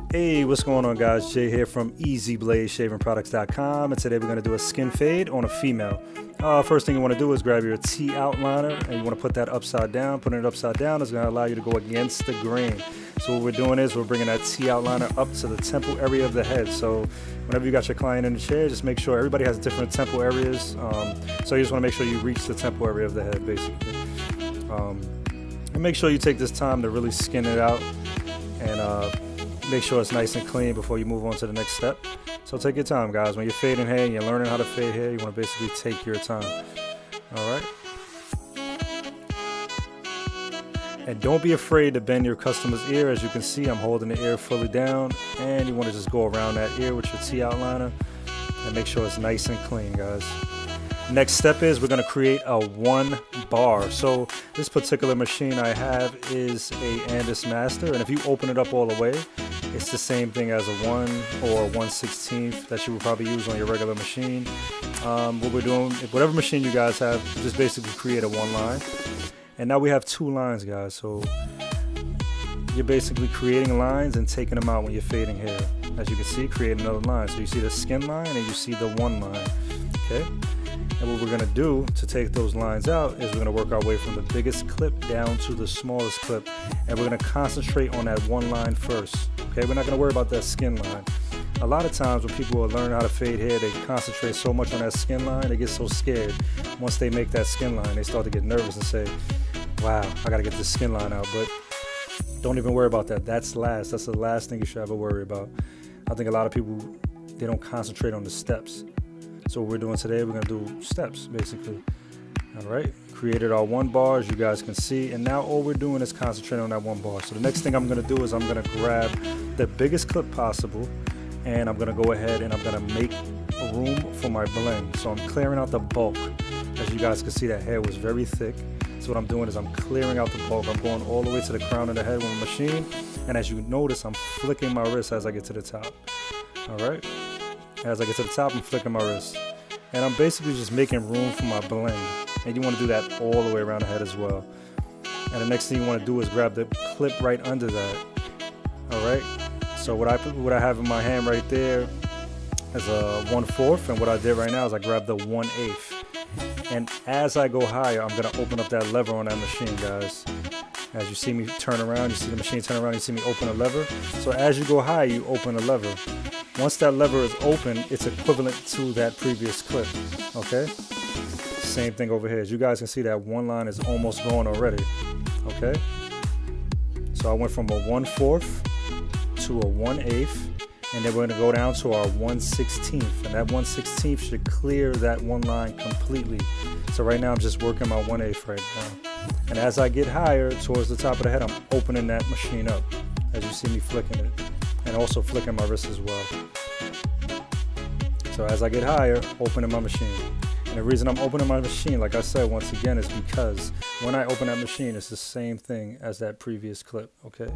Hey, what's going on, guys? Jay here from EasyBladeShavingProducts.com, and today we're going to do a skin fade on a female. First thing you want to do is grab your T outliner, and you want to put that upside down. Putting it upside down is going to allow you to go against the grain. So what we're doing is we're bringing that T outliner up to the temple area of the head. So whenever you got your client in the chair, just make sure everybody has different temple areas. So you just want to make sure you reach the temple area of the head, basically. And make sure you take this time to really skin it out and make sure it's nice and clean before you move on to the next step. So take your time, guys. When you're fading hair and you're learning how to fade hair, you want to basically take your time. All right? And don't be afraid to bend your customer's ear. As you can see, I'm holding the ear fully down, and you want to just go around that ear with your T outliner and make sure it's nice and clean, guys. Next step is we're going to create a 1 bar. So this particular machine I have is a Andis Master, and if you open it up all the way, it's the same thing as a 1 or 1/16 that you would probably use on your regular machine. What we're doing, whatever machine you guys have, just basically create a 1 line. And now we have 2 lines, guys. So you're basically creating lines and taking them out when you're fading hair. As you can see, create another line. So you see the skin line and you see the 1 line, okay? And what we're going to do to take those lines out is we're going to work our way from the biggest clip down to the smallest clip. And we're going to concentrate on that 1 line first. Okay, we're not going to worry about that skin line. A lot of times when people are learning how to fade hair, they concentrate so much on that skin line, they get so scared. Once they make that skin line, they start to get nervous and say, wow, I got to get this skin line out. But don't even worry about that. That's last. That's the last thing you should ever worry about. I think a lot of people, they don't concentrate on the steps. So what we're doing today, we're going to do steps, basically. All right, created our 1 bar, as you guys can see, and now all we're doing is concentrating on that 1 bar. So the next thing I'm going to do is I'm going to grab the biggest clip possible, and I'm going to go ahead and I'm going to make room for my blend. So I'm clearing out the bulk. As you guys can see, that hair was very thick. So what I'm doing is I'm clearing out the bulk. I'm going all the way to the crown of the head with the machine, and as you notice, I'm flicking my wrist as I get to the top. All right. As I get to the top, I'm flicking my wrist. And I'm basically just making room for my blend. And you want to do that all the way around the head as well. And the next thing you want to do is grab the clip right under that. Alright? So what I have in my hand right there is a 1/4. And what I did right now is I grabbed the 1/8. And as I go higher, I'm going to open up that lever on that machine, guys. As you see me turn around, you see the machine turn around, you see me open a lever. So as you go high, you open a lever. Once that lever is open, it's equivalent to that previous clip, okay? Same thing over here. As you guys can see, that 1 line is almost gone already, okay? So I went from a 1/4 to a 1/8, and then we're gonna go down to our 1/16, and that 1/16 should clear that 1 line completely. So right now I'm just working my 1/8 right now. And as I get higher towards the top of the head, I'm opening that machine up, as you see me flicking it, and also flicking my wrist as well. So as I get higher, opening my machine. And the reason I'm opening my machine, like I said once again, is because when I open that machine, it's the same thing as that previous clip, okay?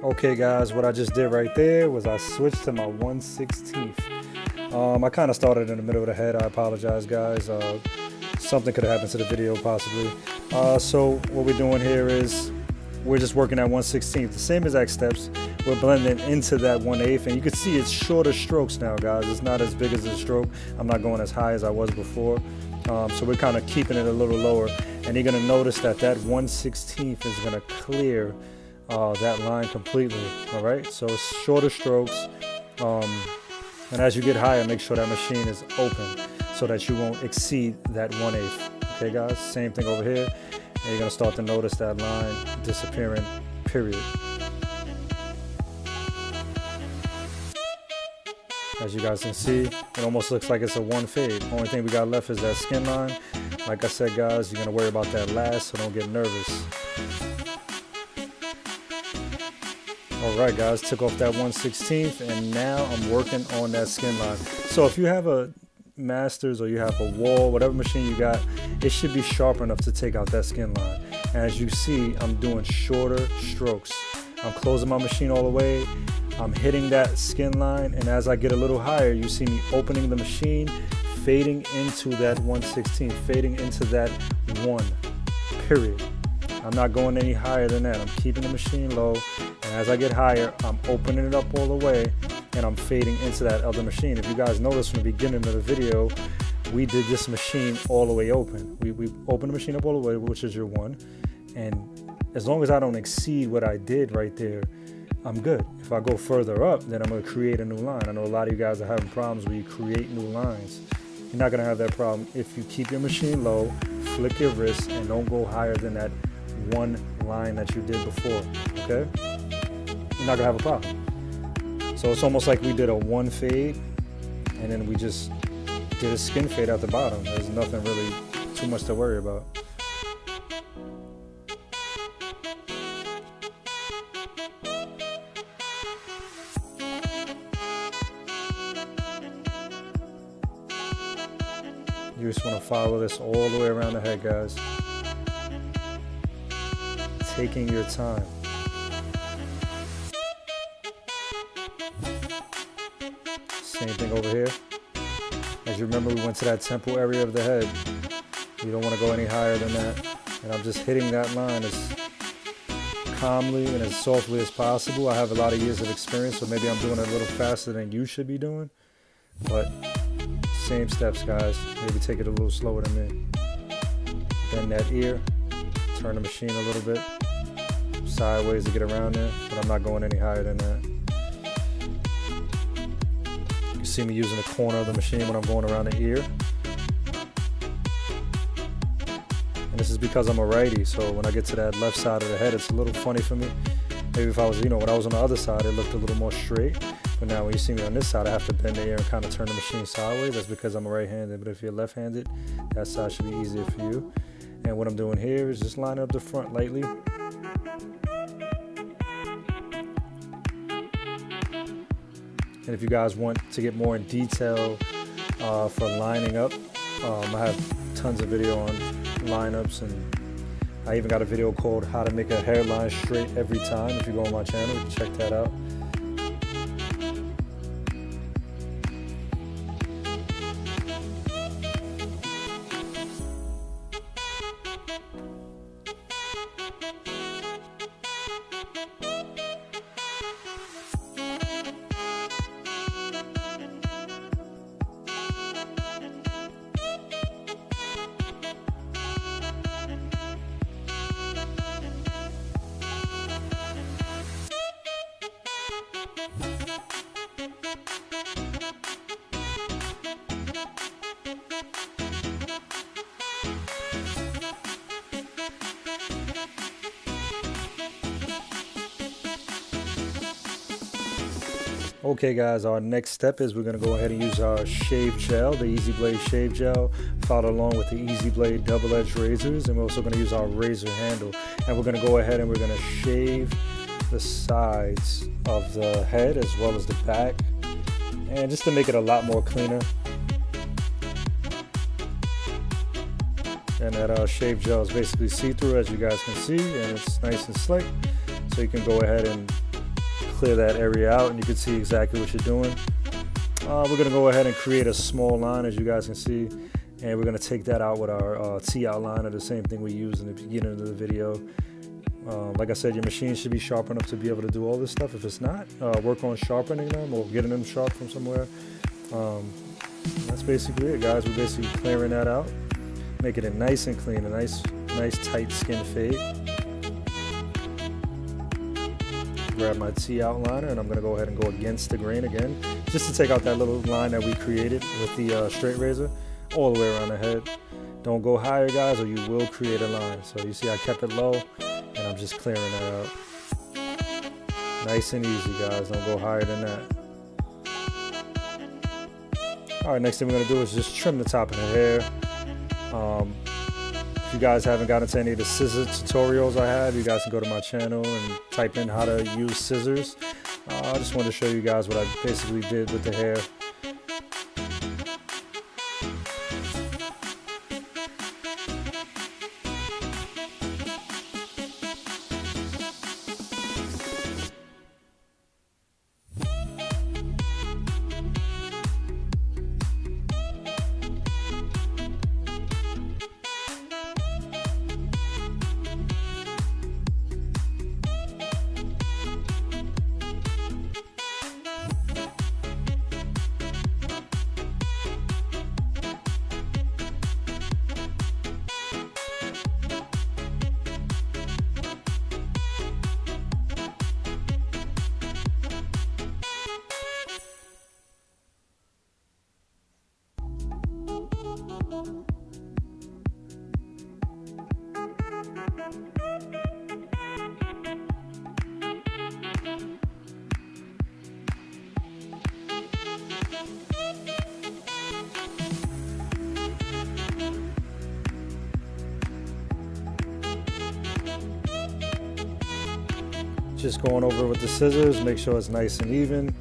Okay guys, what I just did right there was I switched to my 1/16. I kind of started in the middle of the head. I apologize, guys. Something could have happened to the video possibly. So what we're doing here is we're just working at 1/16, the same exact steps. We're blending into that 1/8, and you can see it's shorter strokes now, guys. It's not as big as a stroke. I'm not going as high as I was before. So we're kind of keeping it a little lower, and you're going to notice that that 1/16 is going to clear that line completely. All right, so it's shorter strokes. And as you get higher, make sure that machine is open so that you won't exceed that 1/8. Okay, guys, same thing over here. And you're going to start to notice that line disappearing, period. As you guys can see, it almost looks like it's a 1 fade. Only thing we got left is that skin line. Like I said, guys, you're going to worry about that last, so don't get nervous. Alright guys, took off that 1/16, and now I'm working on that skin line. So if you have a Masters or you have a Wall, whatever machine you got, it should be sharp enough to take out that skin line. And as you see, I'm doing shorter strokes. I'm closing my machine all the way. I'm hitting that skin line, and as I get a little higher, you see me opening the machine, fading into that 1/16, fading into that 1, period. I'm not going any higher than that. I'm keeping the machine low, and as I get higher, I'm opening it up all the way, and I'm fading into that other machine. If you guys noticed from the beginning of the video, we did this machine all the way open. We opened the machine up all the way, which is your 1, and as long as I don't exceed what I did right there, I'm good. If I go further up, then I'm going to create a new line. I know a lot of you guys are having problems where you create new lines. You're not going to have that problem if you keep your machine low, flick your wrist, and don't go higher than that 1 line that you did before, okay? You're not going to have a problem. So it's almost like we did a 1 fade, and then we just did a skin fade at the bottom. There's nothing really too much to worry about. You just want to follow this all the way around the head, guys. Taking your time. Same thing over here. As you remember, we went to that temple area of the head. You don't want to go any higher than that. And I'm just hitting that line as calmly and as softly as possible. I have a lot of years of experience, so maybe I'm doing it a little faster than you should be doing. But same steps, guys. Maybe take it a little slower than me. Bend that ear. Turn the machine a little bit sideways to get around there, but I'm not going any higher than that. You see me using the corner of the machine when I'm going around the ear. And this is because I'm a righty, so when I get to that left side of the head, it's a little funny for me. Maybe if I was, when I was on the other side, it looked a little more straight. But now when you see me on this side, I have to bend the ear and kind of turn the machine sideways. That's because I'm a right-handed. But if you're left-handed, that side should be easier for you. And what I'm doing here is just lining up the front lightly. And if you guys want to get more in detail for lining up, I have tons of video on lineups, and I even got a video called How to Make a Hairline Straight Every Time. If you go on my channel, you can check that out. Okay guys, our next step is we're going to go ahead and use our shave gel, the Easy Blade shave gel, followed along with the Easy Blade double-edged razors, and we're also going to use our razor handle. And we're going to go ahead and we're going to shave the sides of the head as well as the back, and just to make it a lot more cleaner. And that shave gel is basically see-through, as you guys can see, and it's nice and slick, so you can go ahead and clear that area out and you can see exactly what you're doing. We're going to go ahead and create a small line, as you guys can see, and we're going to take that out with our T outliner, the same thing we used in the beginning of the video. Like I said, your machine should be sharp enough to be able to do all this stuff. If it's not, work on sharpening them or getting them sharp from somewhere. That's basically it, guys. We're basically clearing that out, making it nice and clean, a nice tight skin fade. Grab my T outliner and I'm going to go ahead and go against the grain again, just to take out that little line that we created with the straight razor all the way around the head. Don't go higher, guys, or you will create a line. So you see I kept it low and I'm just clearing that out. Nice and easy, guys. Don't go higher than that. Alright, next thing we're going to do is just trim the top of the hair. If you guys haven't gotten to any of the scissor tutorials I have, you guys can go to my channel and type in how to use scissors. I just wanted to show you guys what I basically did with the hair. Just going over it with the scissors, make sure it's nice and even.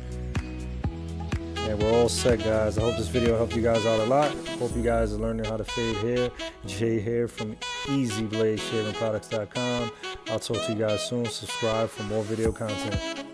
And we're all set, guys. I hope this video helped you guys out a lot. Hope you guys are learning how to fade hair, J hair from EasyBladeShavingProducts.com. I'll talk to you guys soon. Subscribe for more video content.